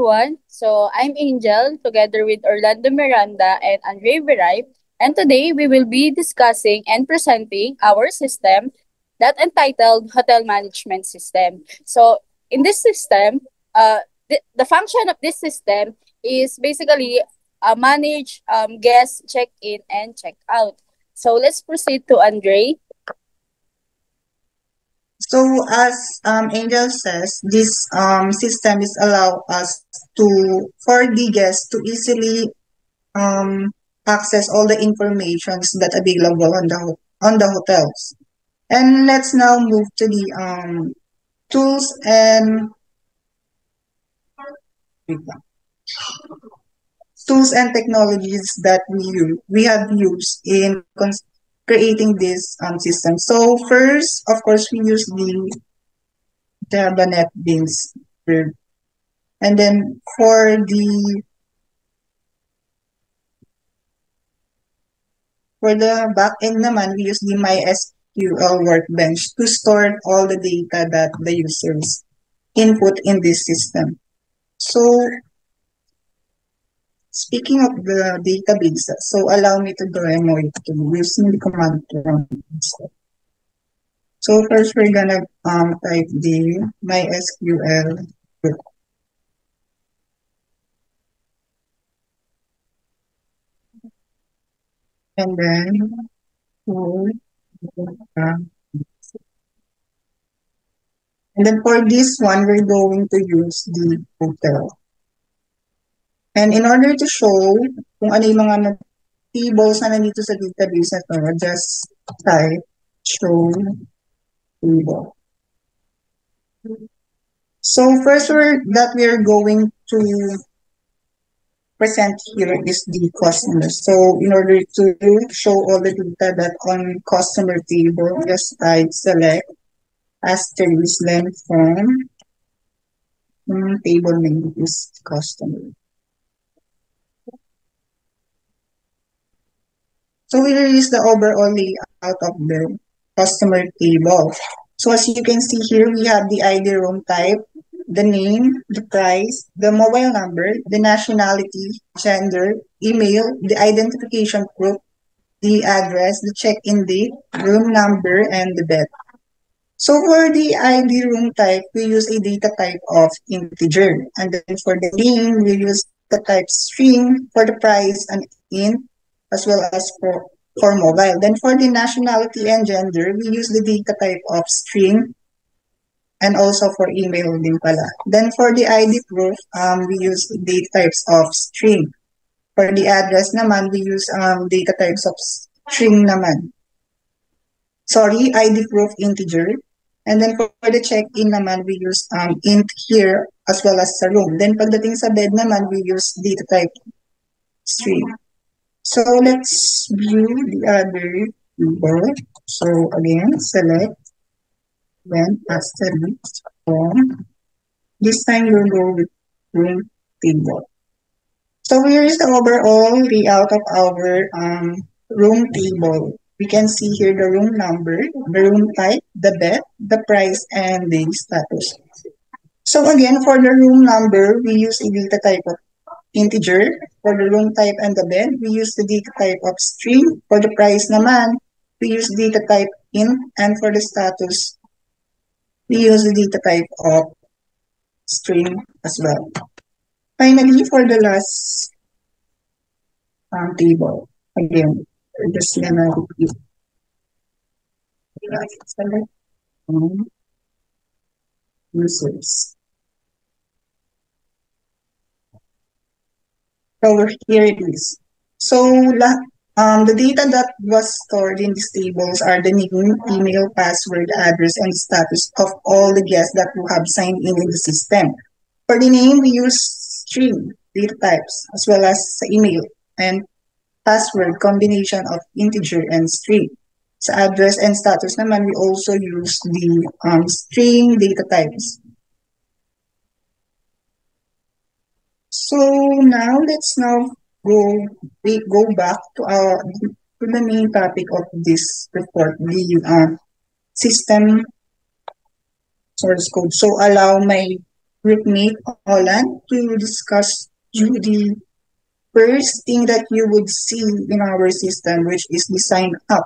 everyone. So I'm Angel together with Orlando Miranda and Andre Viray. And today we will be discussing and presenting our system that entitled Hotel Management System. So in this system, the function of this system is basically manage guest check-in and check-out. So let's proceed to Andre. So as Angel says, this system is allow us for the guests to easily access all the informations that available on the hotels. And let's now move to the tools and technologies that we have used in creating this system. So first, of course, we use the NetBeans, and then for the back end naman, we use the MySQL workbench to store all the data that the users input in this system. So speaking of the databases, so allow me to demo it using the command prompt. So first we're gonna type the MySQL group. And then for this one, we're going to use the hotel. And in order to show kung ano yung mga tables na nandito sa database na to, just type show table. So first we are going to present here is the customer. So in order to show all the data that on customer table, just type select asterisk then from table name is customer. So here is the overall layout of the customer table. So as you can see here, we have the ID room type, the name, the price, the mobile number, the nationality, gender, email, the identification proof, the address, the check-in date, room number, and the bed. So for the ID room type, we use a data type of integer. And then for the name, we use the type string. For the price, an int, as well as for mobile. Then for the nationality and gender, we use the data type of string and also for email din pala. Then for the ID proof, we use data types of string. For the address naman, we use data types of string naman. Sorry, ID proof integer. And then for the check-in naman, we use int here as well as sa room. Then pagdating sa bed naman, we use data type string. So let's view the other table. So again, select, then asterisk from. This time you'll go with room table. So here is the overall layout of our room table. We can see here the room number, the room type, the bed, the price, and the status. So again, for the room number, we use a data type of integer. For the room type and the bed, we use the data type of string. For the price naman, we use data type int. And for the status, we use the data type of string as well. Finally, for the last table, again, we're just gonna repeat. Select users. So here it is. So the data that was stored in these tables are the name, email, password, address, and status of all the guests that who have signed in the system. For the name, we use string data types as well as email and password combination of integer and string. Sa address and status naman, we also use the string data types. So now let's go back to the main topic of this report, the system source code. So allow my groupmate Holland to discuss you the first thing that you would see in our system, which is the sign up.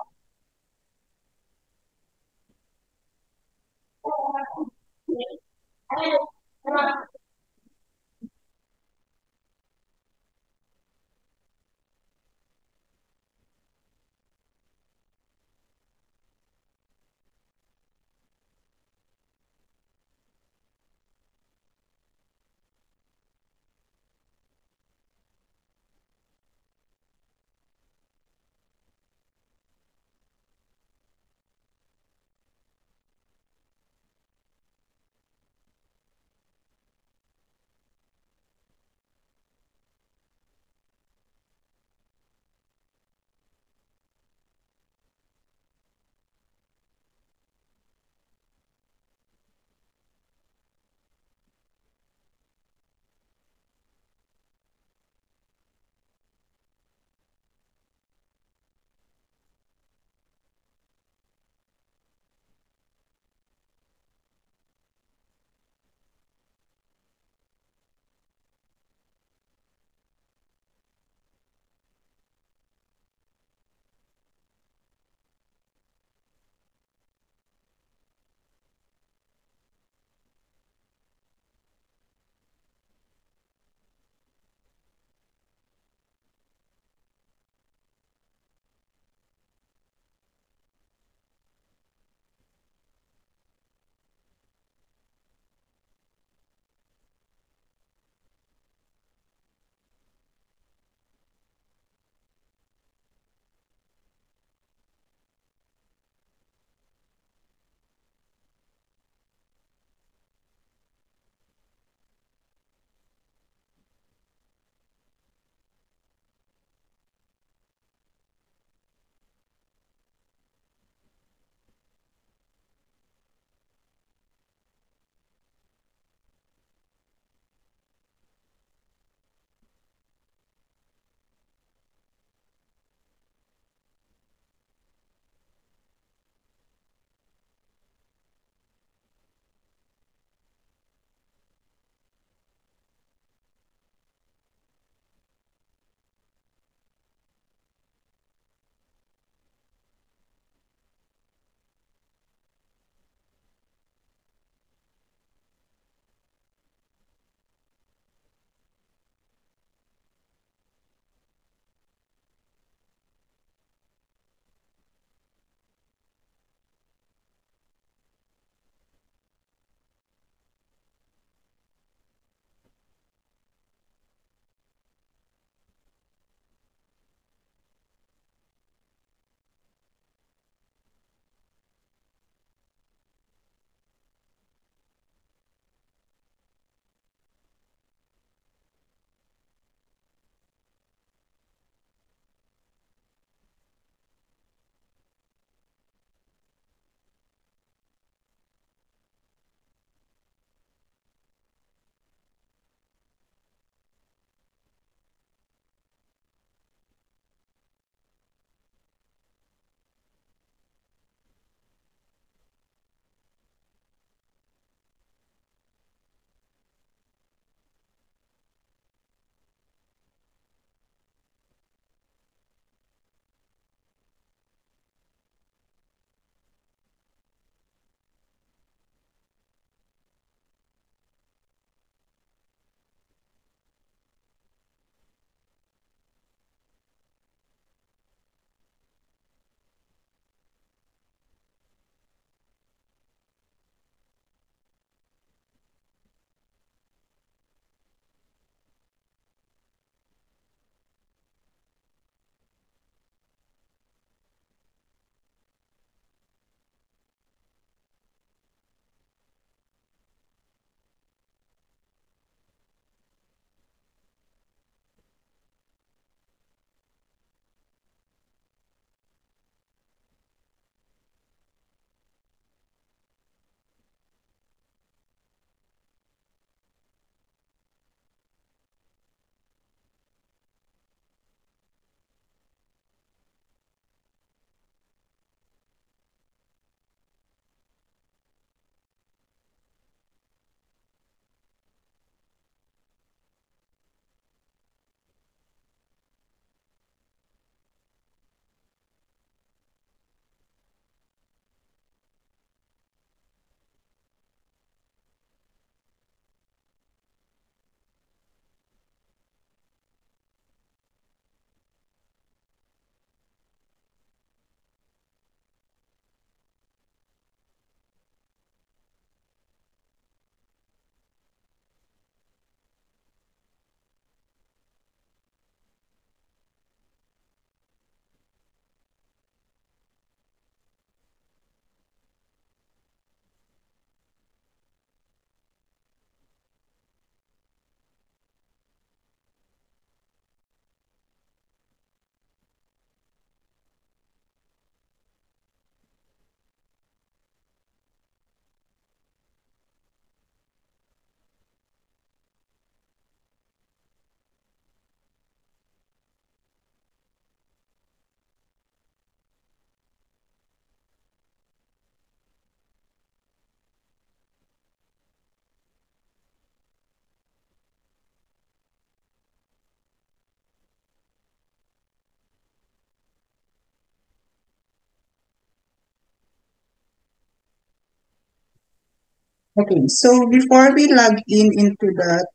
Okay, so before we log in into that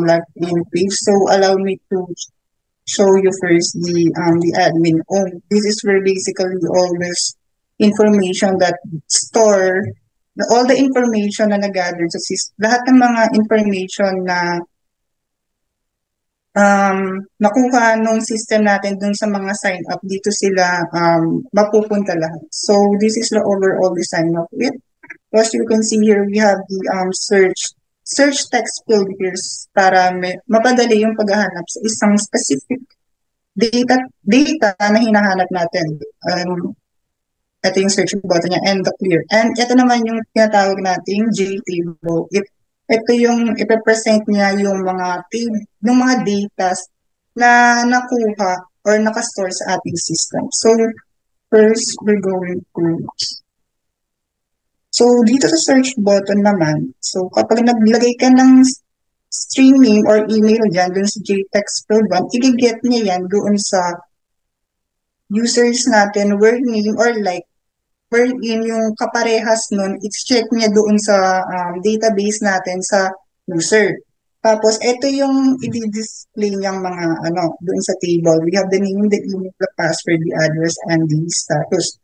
login page, so allow me to show you first the admin. Oh, this is where basically all this information that store all the information na nag-gather sa system, lahat ng mga information na nakuha nung system natin dun sa mga sign up, dito sila mapupunta lahat. So this is the overall design of it. As you can see here, we have the search text field here para mapadali yung paghahanap sa isang specific data na hinahanap natin. Ito yung search button niya and the clear. And ito naman yung tinatawag nating JTable. Ito yung ipepresent niya yung yung mga data na nakuha or nakastore sa ating system. So, first, we're going to So, dito sa search button naman, so kapag naglagay ka ng string name or email dyan, dun sa JText Field 1, i-get niya yan doon sa users natin where name or like wherein yung kaparehas nun, i-check niya doon sa database natin sa user. Tapos, ito yung i-display niyang mga doon sa table. We have the name, the email, the password, the address, and the status.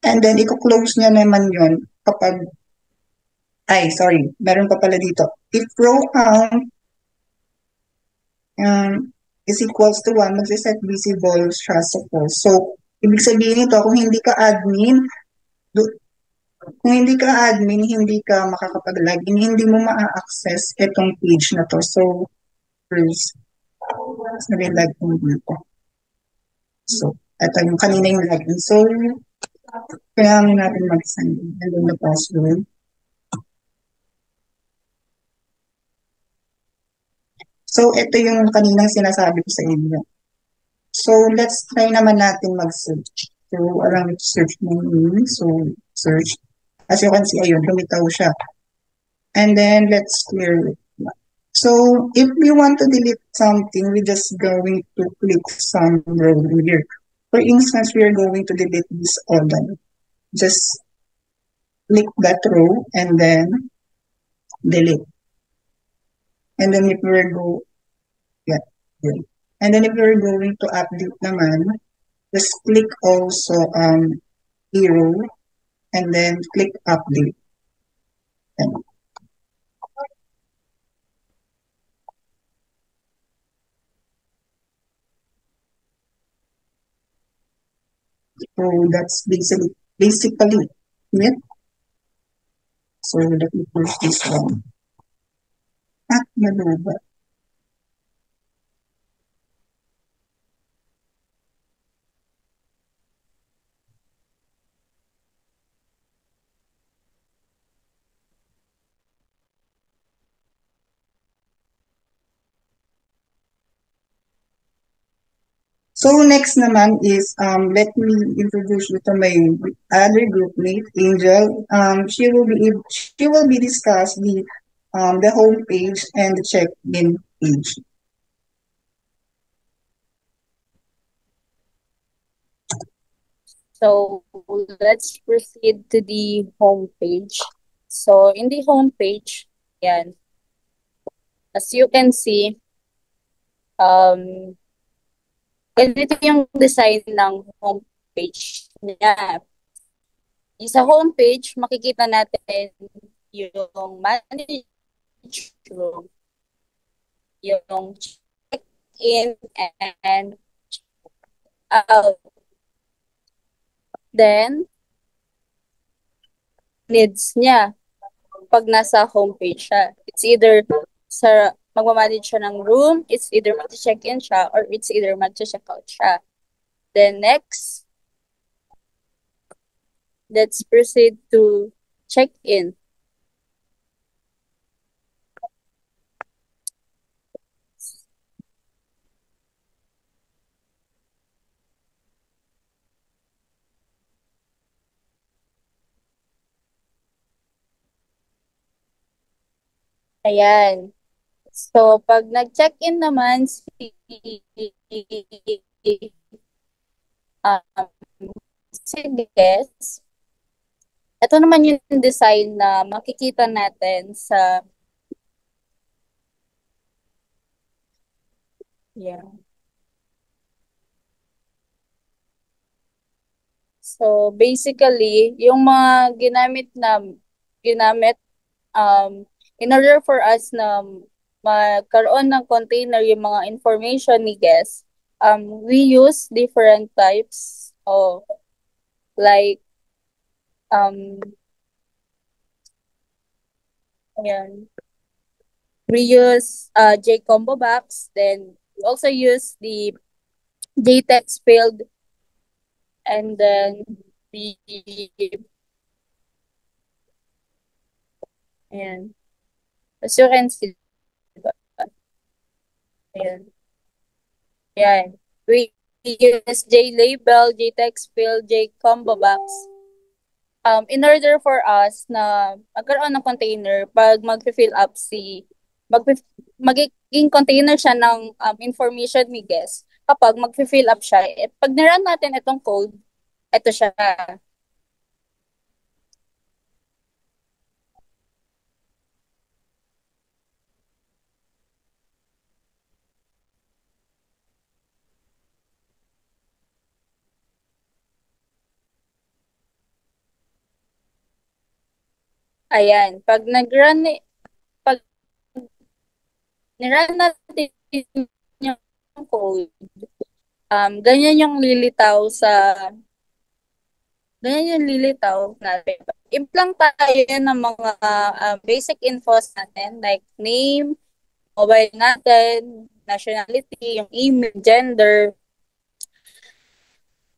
And then, i-close niya naman yon kapag, meron pa pala dito. If row count is equals to 1, mag-set visible siya sa false. So, ibig sabihin nito, kung hindi ka admin, hindi ka makakapag-login, hindi mo ma-access itong page na to. So, first, nag-login dito. So, ito yung kanina yung login. So, kailangan natin mag-sign in. And then the password. So, ito yung kaninang sinasabi ko sa inyo. So, let's try naman natin mag-search. So, alam search mo yun. So, search. As you can see, ayun, lumitaw siya. And then, let's clear it. So, if we want to delete something, we're just going to click some row here. For instance, we are going to delete this order. Just click that row and then delete. And then if we're and then if we're going to update naman, just click also hero and then click update. And so that's basically it. So let me push this one. Nalubat. So next naman is let me introduce you to my other group mate, Angel. She will be discuss the home page and the check-in page. So let's proceed to the home page. So in the home page, yan, as you can see, ganito yung design ng homepage niya. Sa homepage, makikita natin yung manage room, yung check-in and out. Then, needs niya pag nasa homepage siya. It's either magmamanage siya ng room, it's either mag-check-in siya, or it's either mag-check-out siya. Then next, let's proceed to check-in. Ayan. So, pag nag-check-in naman um, si guest, Ito naman yung design na makikita natin sa yeah. So basically, yung mga ginamit in order for us na magkaroon ng container yung mga information ni guest, we use different types of like ayan, we use JCombo box, then we also use the JText field, and then the ayan, as you can see, diba? Ayan. Ayan. We use JLabel, JText field, JCombo box. In order for us na magkaroon ng container, pag mag-fill up mag magiging container siya ng information ni guest. Kapag mag-fill up siya, pag nirun natin itong code, ito siya. Ayan, pag nirun natin yung code, ganyan yung natin. Implang tayo ng mga basic infos natin like name, mobile natin, nationality, yung email, gender,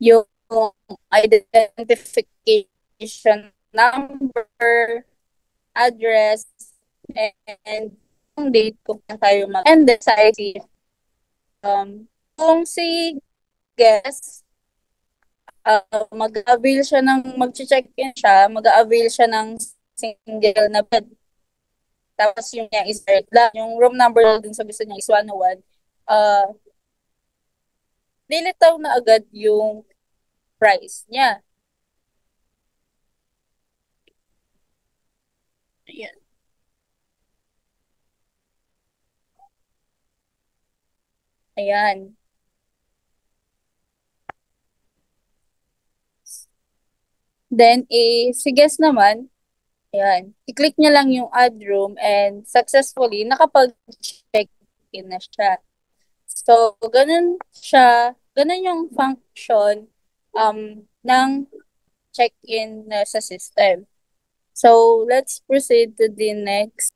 yung identification number, address, and yung date kung tayo and then size. Kung si guest, mag-avail siya mag-check-in siya, mag-avail siya ng single na bed. Tapos yung niya is lang. Yung room number dun sa gusto niya is 101. Lilitaw na agad yung price niya. Ayan. Ayan. Then, si guest naman, ayan, i-click niya lang yung add room and successfully nakapag-check-in na siya. So, ganun yung function ng check-in na sa system. So, let's proceed to the next.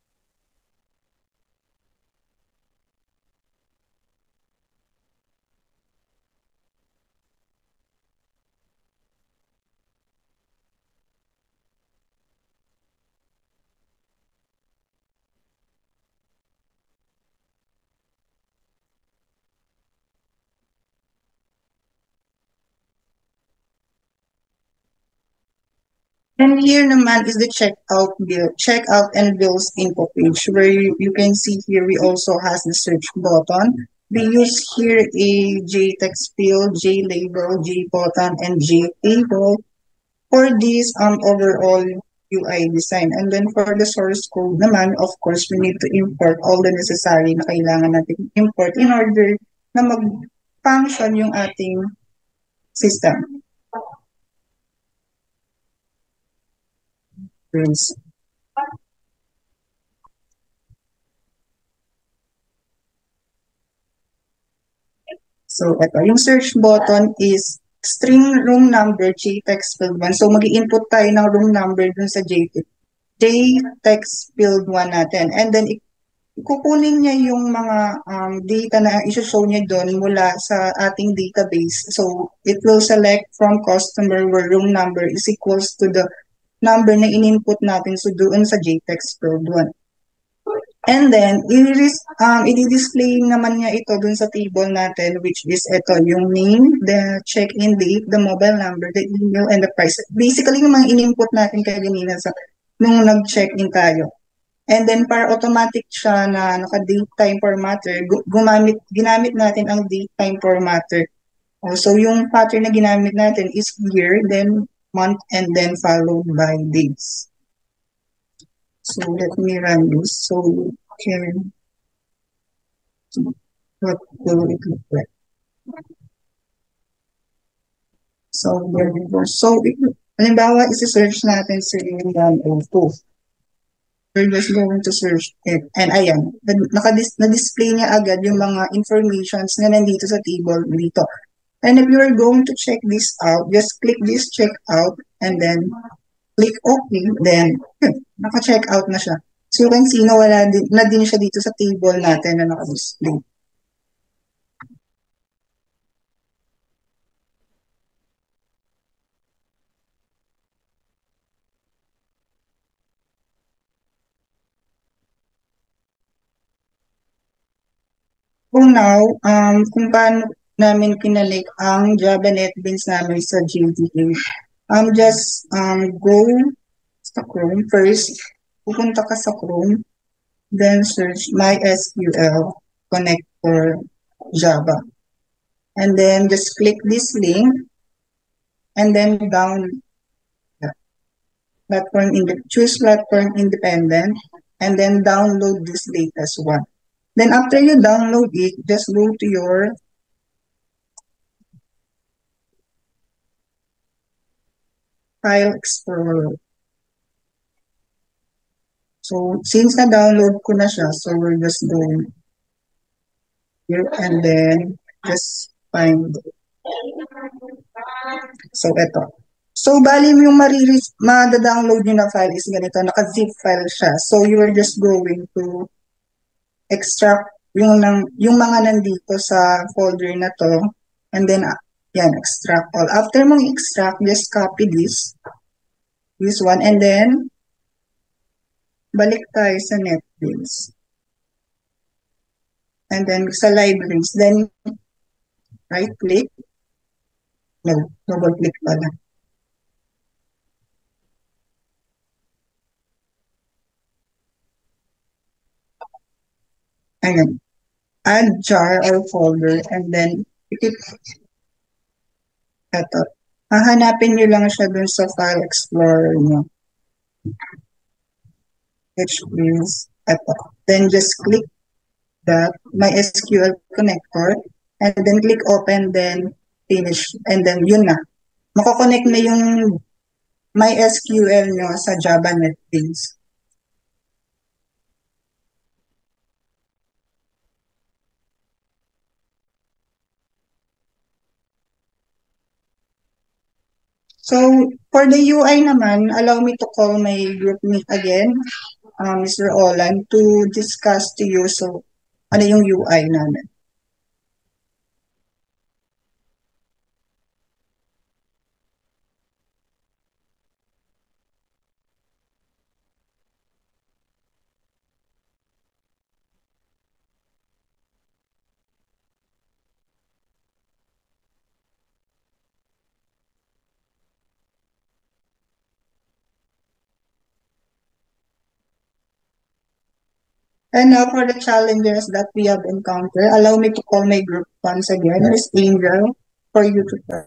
And here naman is the checkout and bills info page where you can see here we also has the search button. We use here a JText field, JLabel, JButton, and JTable for this overall UI design. And then for the source code naman, of course, we need to import all the necessary na kailangan natin import in order na mag-function yung ating system. Yes. So, ito, yung search button is string room number JText field 1. So, mag-i-input tayo ng room number dun sa JText field 1 natin. And then, kukunin niya yung mga data na iso-show niya doon mula sa ating database. So, it will select from customer where room number is equals to the number na in-input natin so doon sa JText field 1. And then, i-display naman niya ito dun sa table natin, which is ito, yung name, the check-in date, the mobile number, the email, and the price. Basically, yung mga in-input natin kanina nung nag-check-in tayo. And then, para automatic siya na naka-date time formatter, ginamit natin ang date time formatter. So, yung pattern na ginamit natin is here, then month, and then followed by days. So let me run this so you can see what will it look like. So there we go. So halimbawa, isi-search natin si 102. We're just going to search it. And ayan, na-display niya agad yung mga informations na nandito sa table dito. And if you are going to check this out, just click this check out and then click OK. Then, naka-check out na siya. So you can see na wala din, na din siya dito sa table natin na naka-display. So now, kung paano namin kinalik ang Java NetBeans namin sa JDA. Just go sa Chrome first. Pupunta ka sa Chrome. Then search MySQL connector Java. And then just click this link. And then choose platform independent. And then download this latest one. Then after you download it, just go to your File Explorer. So since na-download ko na siya, so we're just going here and then just find it. So ito. So bali yung ma-download nyo na file is ganito, naka-zip file siya. So you're just going to extract yung mga nandito sa folder na to. And then, yan, extract all. After mong extract, just copy this one, and then, balik tayo sa NetBeans. And then, sa libraries, then, right-click. No, double-click pala. Ayan. Add jar or folder, and then, ito. Hahanapin nyo lang siya dun sa File Explorer nyo. Which is, ito. Then, just click that MySQL connector, and then click open, then finish, and then yun na. Mako-connect na yung MySQL nyo sa Java NetBeans. So, for the UI naman, allow me to call my group meet again, Mr. Olan, to discuss to you so ano yung UI namin. And now for the challenges that we have encountered, allow me to call my group once again, Ms. Angel, for you to start.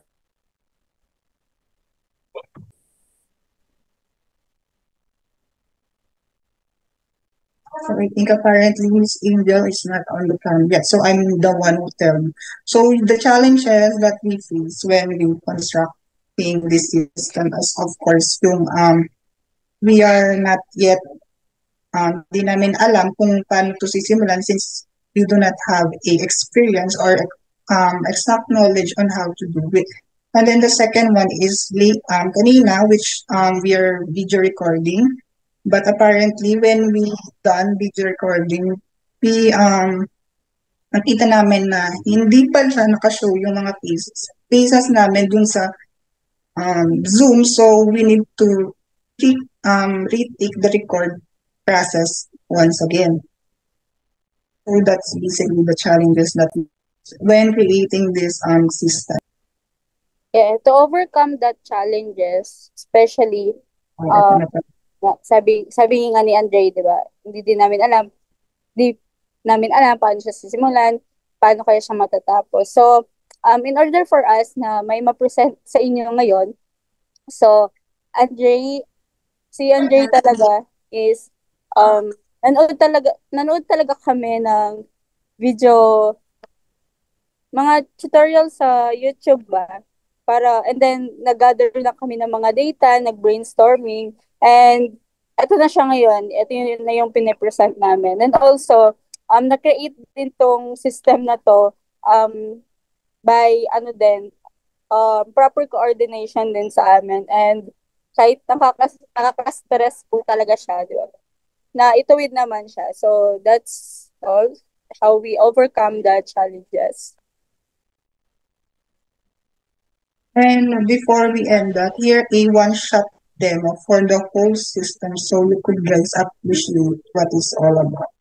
So I think apparently Miss Angel is not on the plan yet. So I'm the one who tell you. So the challenges that we face when we constructing this system is of course yung we are not yet di namin alam kung paano to sisimulan since we do not have a experience or exact knowledge on how to do it. And then the second one is kanina, which we are video recording. But apparently, when we done video recording, we nakita namin na hindi pa siya nakashow yung mga faces namin dun sa Zoom. So we need to retake the record process once again. So that's basically the challenges that when creating this system. Yeah, to overcome that challenges, especially sabi nga ni Andre, 'di ba? Hindi namin alam paano siya sisimulan, paano kaya siya matatapos. So, in order for us na may ma-present sa inyo ngayon, So, Andre, si Andre talaga is nanood talaga kami ng video, mga tutorial sa YouTube ba, para, and then nag-gather na kami ng mga data, nag-brainstorming, and ito na siya ngayon. Ito yun na yung pinipresent namin. And also, na-create din tong system na to by proper coordination din sa amin. And kahit nakaka-stress po talaga siya, di ba? Na ituwid naman siya. So, that's all how we overcome the challenges. And before we end that, here a one-shot demo for the whole system so you could guys appreciate what it's all about.